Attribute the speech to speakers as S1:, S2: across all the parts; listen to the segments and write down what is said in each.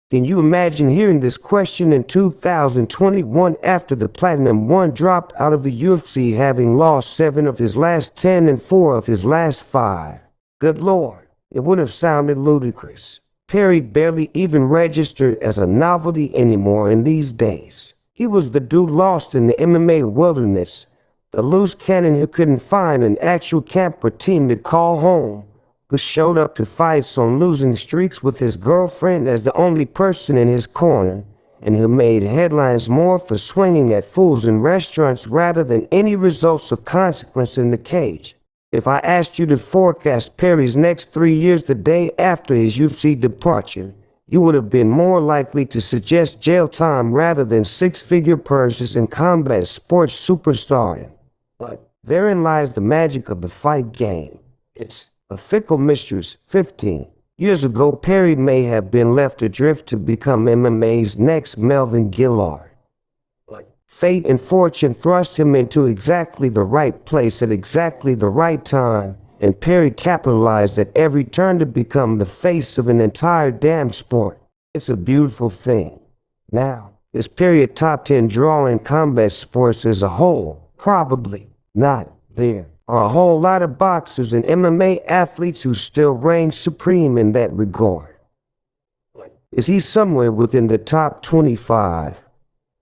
S1: Can you imagine hearing this question in 2021 after the Platinum One dropped out of the UFC, having lost 7 of his last 10 and 4 of his last 5? Good Lord, it would have sounded ludicrous. Perry barely even registered as a novelty anymore in these days. He was the dude lost in the MMA wilderness, the loose cannon who couldn't find an actual camp or team to call home, who showed up to fights on losing streaks with his girlfriend as the only person in his corner, and who made headlines more for swinging at fools in restaurants rather than any results of consequence in the cage. If I asked you to forecast Perry's next 3 years the day after his UFC departure, you would have been more likely to suggest jail time rather than six-figure purses and combat sports superstardom. But therein lies the magic of the fight game. It's a fickle mistress. 15 years ago, Perry may have been left adrift to become MMA's next Melvin Gillard. But fate and fortune thrust him into exactly the right place at exactly the right time, and Perry capitalized at every turn to become the face of an entire damn sport. It's a beautiful thing. Now, is Perry a top 10 draw in combat sports as a whole? Probably not. There are a whole lot of boxers and MMA athletes who still reign supreme in that regard. Is he somewhere within the top 25?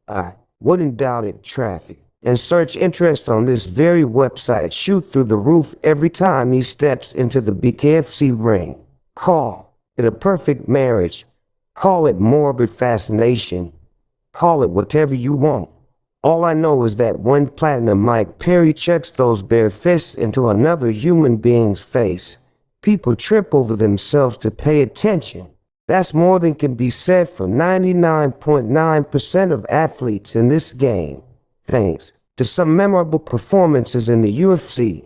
S1: I wouldn't doubt it. Traffic and search interest on this very website shoot through the roof every time he steps into the BKFC ring. Call it a perfect marriage. Call it morbid fascination. Call it whatever you want. All I know is that when Platinum Mike Perry checks those bare fists into another human being's face, people trip over themselves to pay attention. That's more than can be said for 99.9% of athletes in this game, thanks to some memorable performances in the UFC,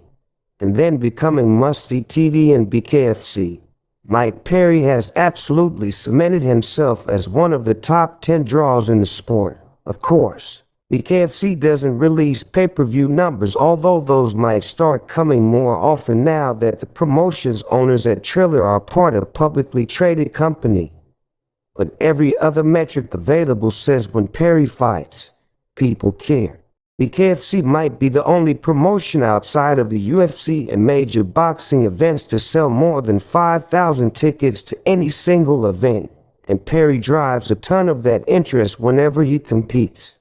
S1: and then becoming must-see TV in BKFC. Mike Perry has absolutely cemented himself as one of the top 10 draws in the sport. Of course, BKFC doesn't release pay-per-view numbers, although those might start coming more often now that the promotion's owners at Triller are part of a publicly traded company. But every other metric available says when Perry fights, people care. BKFC might be the only promotion outside of the UFC and major boxing events to sell more than 5,000 tickets to any single event, and Perry drives a ton of that interest whenever he competes.